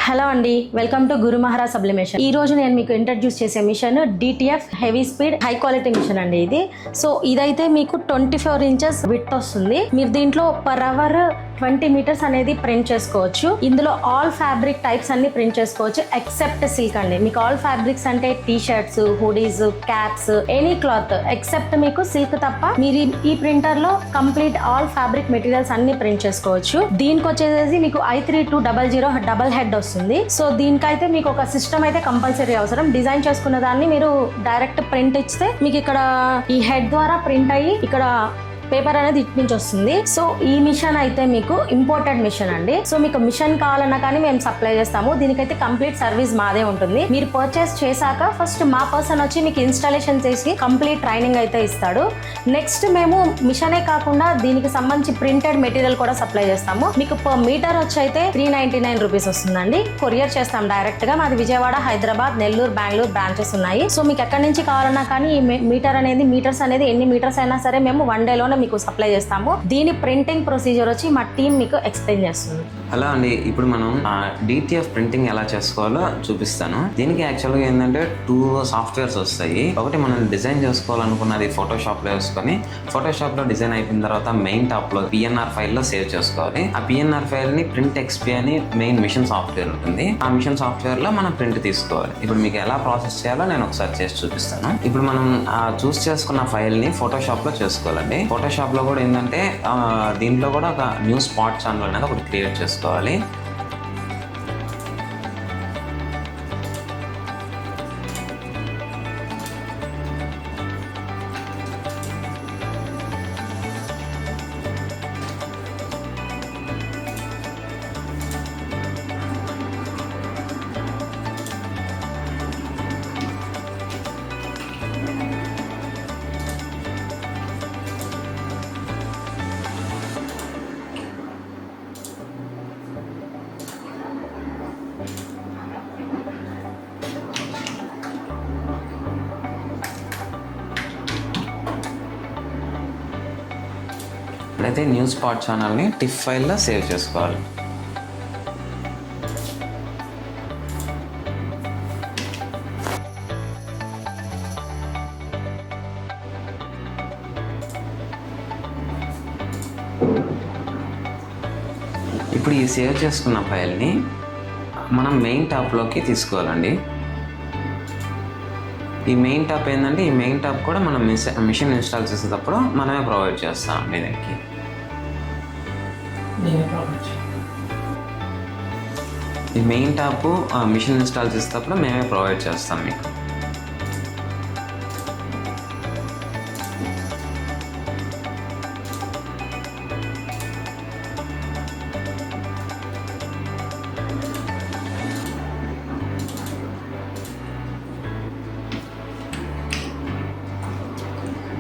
Hello అండి, welcome to Guru Maharaj sublimation. ఈ రోజు నేను మీకు ఇంట్రడ్యూస్ చేసే machine DTF heavy speed high quality machine అండి ఇది. సో ఇదైతే మీకు 24 ఇంచెస్ విడ్త్ వస్తుంది. మీరు దీంట్లో పర్ అవర్ 20 మీటర్స్ అనేది ప్రింట్ చేసుకోవచ్చు. ఇందులో ఆల్ ఫ్యాబ్రిక్ టైప్స్ అన్ని ప్రింట్ చేసుకోవచ్చు ఎక్సెప్ట్ సిల్క్ అండి. మీకు ఆల్ ఫ్యాబ్రిక్స్ అంటే T shirts, hoodies, caps, any cloth except మీకు సిల్క్ తప్ప మీరు ఈ ప్రింటర్ లో కంప్లీట్ ఆల్ ఫ్యాబ్రిక్ మెటీరియల్స్ అన్ని ప్రింట్ చేసుకోవచ్చు. దీనికి వచ్చేసి మీకు i3200 డబల్ హెడ్ వస్తుంది. సో దీనికైతే మీకు ఒక సిస్టమ్ అయితే కంపల్సరీ అవసరం. డిజైన్ చేసుకున్న దాన్ని మీరు డైరెక్ట్ ప్రింట్ ఇస్తే మీకు ఇక్కడ ఈ హెడ్ ద్వారా ప్రింట్ అయ్యి ఇక్కడ పేపర్ అనేది ఇటు నుంచి వస్తుంది. సో ఈ మిషన్ అయితే మీకు ఇంపోర్టెడ్ మిషన్ అండి. సో మీకు మిషన్ కావాలన్నా కానీ మేము సప్లై చేస్తాము. దీనికైతే కంప్లీట్ సర్వీస్ మాదే ఉంటుంది. మీరు పర్చేస్ చేశాక ఫస్ట్ మా పర్సన్ వచ్చి మీకు ఇన్స్టాలేషన్ చేసి కంప్లీట్ ట్రైనింగ్ అయితే ఇస్తాడు. నెక్స్ట్ మేము మిషనే కాకుండా దీనికి సంబంధించి ప్రింటెడ్ మెటీరియల్ కూడా సప్లై చేస్తాము. మీకు పర్ మీటర్ వచ్చి అయితే 399 రూపీస్ వస్తుందండి. కొరియర్ చేస్తాం డైరెక్ట్ గా. మాది విజయవాడ, హైదరాబాద్, నెల్లూరు, బెంగళూరు బ్రాంచెస్ ఉన్నాయి. సో మీకు ఎక్కడి నుంచి కావాలన్నా కానీ ఈ మీటర్స్ అనేది ఎన్ని మీటర్స్ అయినా సరే మేము 1 డేలో మీకు సప్లై చేస్తాము. దీని ప్రింటింగ్ ప్రొసీజర్ వచ్చి మా టీం మీకు ఎక్స్ప్లెయిన్ చేస్తుంది. హలో అండి, ఇప్పుడు మనం DTF ప్రింటింగ్ ఎలా చేసుకోవాలో చూపిస్తాను. దీనికి యాక్చువల్గా ఏంటంటే 2 సాఫ్ట్వేర్స్ వస్తాయి. ఒకటి మనం డిజైన్ చేసుకోవాలనుకున్నది ఫోటోషాప్లో వేసుకొని ఫోటోషాప్లో డిజైన్ అయిపోయిన తర్వాత మెయిన్ టాప్లో PNR ఫైల్లో సేవ్ చేసుకోవాలి. ఆ PNR ఫైల్ని ప్రింట్ XP అని మెయిన్ మిషన్ సాఫ్ట్వేర్ ఉంటుంది. ఆ మిషన్ సాఫ్ట్వేర్లో మనం ప్రింట్ తీసుకోవాలి. ఇప్పుడు మీకు ఎలా ప్రాసెస్ చేయాలో నేను ఒకసారి చేసి చూపిస్తాను. ఇప్పుడు మనం చూస్ చేసుకున్న ఫైల్ని ఫోటోషాప్లో చేసుకోవాలండి. ఫోటోషాప్లో కూడా ఏంటంటే దీంట్లో కూడా ఒక న్యూ స్పాట్ ఛానల్ అనేది ఒకటి క్రియేట్ చేసుకోవాలి. అయితే న్యూ స్పాట్ ఛానల్ని టిఫ్ ఫైల్లో సేవ్ చేసుకోవాలి. ఇప్పుడు ఈ సేవ్ చేసుకున్న ఫైల్ని మనం మెయిన్ టాప్లోకి తీసుకోవాలండి. ఈ మెయిన్ టాప్ ఏంటంటే ఈ మెయిన్ టాప్ కూడా మనం మిషన్ ఇన్స్టాల్ చేసేటప్పుడు మనమే ప్రొవైడ్ చేస్తామండి. దీనికి ఈ మెయిన్ టాప్ మిషన్ ఇన్స్టాల్ చేసేటప్పుడు మేమే ప్రొవైడ్ చేస్తాం మీకు.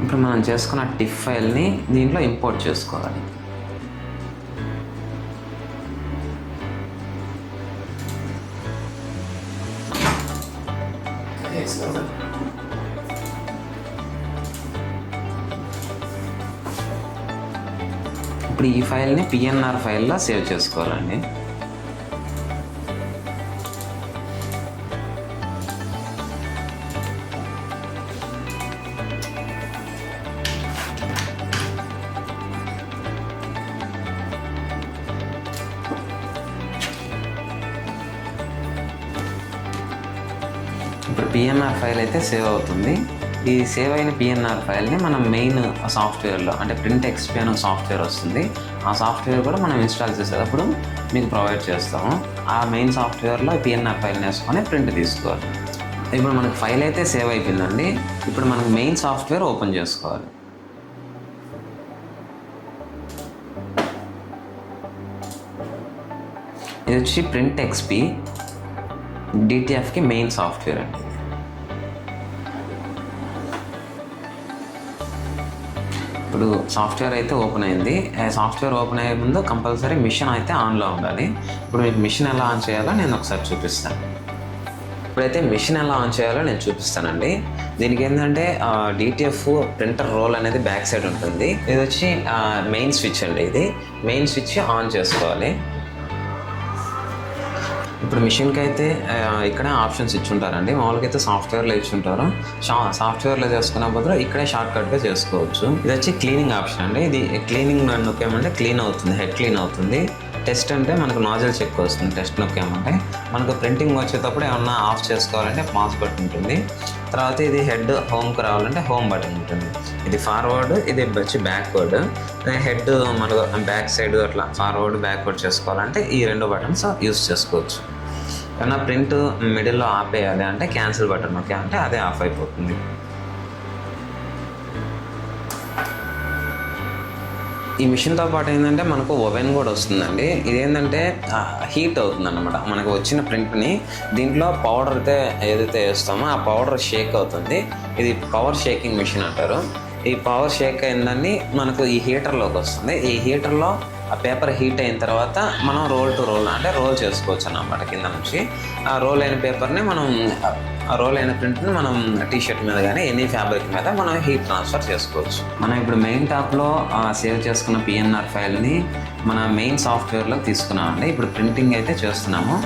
ఇప్పుడు మనం చేసుకున్న టిఫ్ ఫైల్ని దీంట్లో ఇంపోర్ట్ చేసుకోవాలి. ఇప్పుడు ఈ ఫైల్ని PNR ఫైల్లో సేవ్ చేసుకోవాలండి. ఇప్పుడు PNR ఫైల్ అయితే సేవ్ అవుతుంది. ఈ సేవ్ అయిన PNR ఫైల్ని మనం మెయిన్ సాఫ్ట్వేర్లో అంటే ప్రింట్ XP అనే సాఫ్ట్వేర్ వస్తుంది. ఆ సాఫ్ట్వేర్ కూడా మనం ఇన్స్టాల్ చేసేటప్పుడు మీకు ప్రొవైడ్ చేస్తాము. ఆ మెయిన్ సాఫ్ట్వేర్లో PNR ఫైల్ని వేసుకొని ప్రింట్ తీసుకోవాలి. ఇప్పుడు మనకు ఫైల్ అయితే సేవ్ అయిపోయిందండి. ఇప్పుడు మనకు మెయిన్ సాఫ్ట్వేర్ ఓపెన్ చేసుకోవాలి. ఇది వచ్చి ప్రింట్ XP DTFకి మెయిన్ సాఫ్ట్వేర్ అండి. ఇప్పుడు సాఫ్ట్వేర్ అయితే ఓపెన్ అయింది. సాఫ్ట్వేర్ ఓపెన్ అయ్యే ముందు కంపల్సరీ మిషన్ అయితే ఆన్లో ఉండాలి. ఇప్పుడు మీకు మిషన్ ఎలా ఆన్ చేయాలో నేను ఒకసారి చూపిస్తాను. ఇప్పుడైతే మిషన్ ఎలా ఆన్ చేయాలో నేను చూపిస్తానండి. దీనికి ఏంటంటే DTF ప్రింటర్ రోల్ అనేది బ్యాక్ సైడ్ ఉంటుంది. ఇది వచ్చి మెయిన్ స్విచ్ అండి. ఇది మెయిన్ స్విచ్ ఆన్ చేసుకోవాలి. ఇప్పుడు మిషన్కి అయితే ఇక్కడే ఆప్షన్స్ ఇచ్చుంటారండి. మామూలుగా అయితే సాఫ్ట్వేర్లో ఇచ్చుంటారు. సాఫ్ట్వేర్లో చేసుకున్న బదులు ఇక్కడే షార్ట్ కట్గా చేసుకోవచ్చు. ఇది వచ్చి క్లీనింగ్ ఆప్షన్ అండి. ఇది క్లీనింగ్ నొక్కామంటే క్లీన్ అవుతుంది, హెడ్ క్లీన్ అవుతుంది. టెస్ట్ అంటే మనకు నాజిల్ చెక్ వస్తుంది. టెస్ట్ నొక్కామంటే మనకు ప్రింటింగ్ వచ్చేటప్పుడు ఏమన్నా ఆఫ్ చేసుకోవాలంటే పాస్ బటన్ ఉంటుంది. తర్వాత ఇది హెడ్ హోమ్కి రావాలంటే హోమ్ బటన్ ఉంటుంది. ఇది ఫార్వర్డ్, ఇది వచ్చి బ్యాక్వర్డ్. హెడ్ మనకు బ్యాక్ సైడ్ అట్లా ఫార్వర్డ్ బ్యాక్వర్డ్ చేసుకోవాలంటే ఈ 2 బటన్స్ యూస్ చేసుకోవచ్చు. ఏమన్నా ప్రింట్ మిడిల్లో ఆపేయాలి అంటే క్యాన్సిల్ బటన్ నొక్కామంటే అదే ఆఫ్ అయిపోతుంది. ఈ మిషన్తో పాటు ఏంటంటే మనకు ఓవెన్ కూడా వస్తుందండి. ఇదేంటంటే హీట్ అవుతుంది అన్నమాట. మనకు వచ్చిన ప్రింట్ని దీంట్లో పౌడర్ అయితే ఏదైతే వేస్తామో ఆ పౌడర్ షేక్ అవుతుంది. ఇది పవర్ షేకింగ్ మిషన్ అంటారు. ఈ పవర్ షేక్ అయిందని మనకు ఈ హీటర్లోకి వస్తుంది. ఈ హీటర్లో ఆ పేపర్ హీట్ అయిన తర్వాత మనం రోల్ టు రోల్ అంటే రోల్ చేసుకోవచ్చు అన్నమాట. కింద నుంచి ఆ రోల్ అయిన పేపర్ని మనం ఆ రోల్ అయిన ప్రింట్ని మనం టీషర్ట్ మీద కానీ ఎనీ ఫ్యాబ్రిక్ మీద మనం హీట్ ట్రాన్స్ఫర్ చేసుకోవచ్చు. మనం ఇప్పుడు మెయిన్ టాప్లో సేవ్ చేసుకున్న పిఎన్ఆర్ ఫైల్ని మన మెయిన్ సాఫ్ట్వేర్లో తీసుకున్నామండి. ఇప్పుడు ప్రింటింగ్ అయితే చేస్తున్నాము.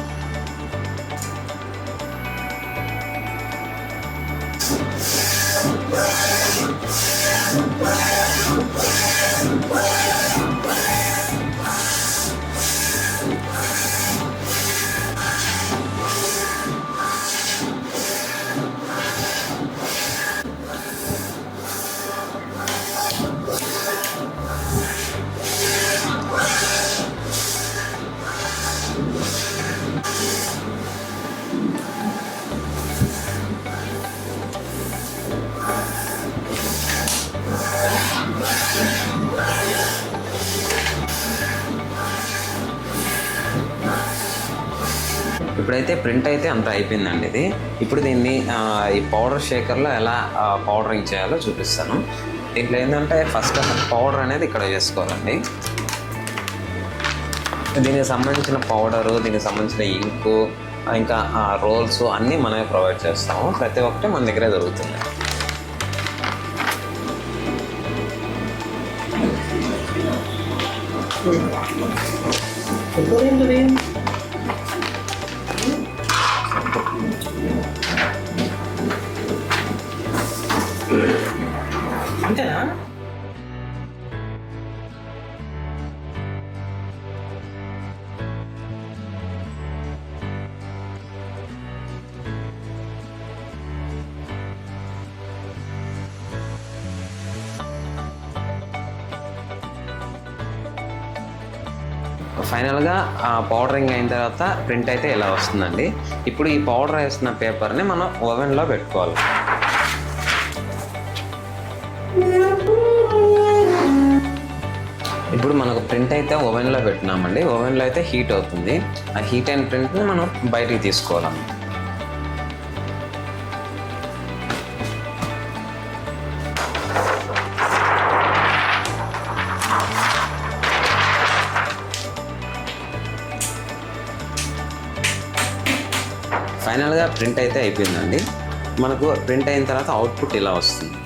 ఇప్పుడైతే ప్రింట్ అయితే అంత అయిపోయిందండి. ఇది ఇప్పుడు దీన్ని ఈ పౌడర్ షేకర్లో ఎలా పౌడరింగ్ చేయాలో చూపిస్తాను. దీంట్లో ఏంటంటే ఫస్ట్ పౌడర్ అనేది ఇక్కడ చేసుకోవాలండి. దీనికి సంబంధించిన పౌడరు, దీనికి సంబంధించిన ఇంకు, ఇంకా రోల్స్ అన్నీ మనమే ప్రొవైడ్ చేస్తాము. ప్రతి ఒక్కటి మన దగ్గరే దొరుకుతుంది. అంతేనా? ఫైనల్గా పౌడరింగ్ అయిన తర్వాత ప్రింట్ అయితే ఇలా వస్తుందండి. ఇప్పుడు ఈ పౌడర్ వేసిన పేపర్ని మనం ఓవెన్లో పెట్టుకోవాలి. ఇప్పుడు మనకు ప్రింట్ అయితే ఓవెన్లో పెట్టినామండి. ఓవెన్లో అయితే హీట్ అవుతుంది. ఆ హీట్ అయిన ప్రింట్ని మనం బయటికి తీసుకోవాలి. ఫైనల్గా ప్రింట్ అయితే అయిపోయిందండి. మనకు ప్రింట్ అయిన తర్వాత అవుట్పుట్ ఇలా వస్తుంది.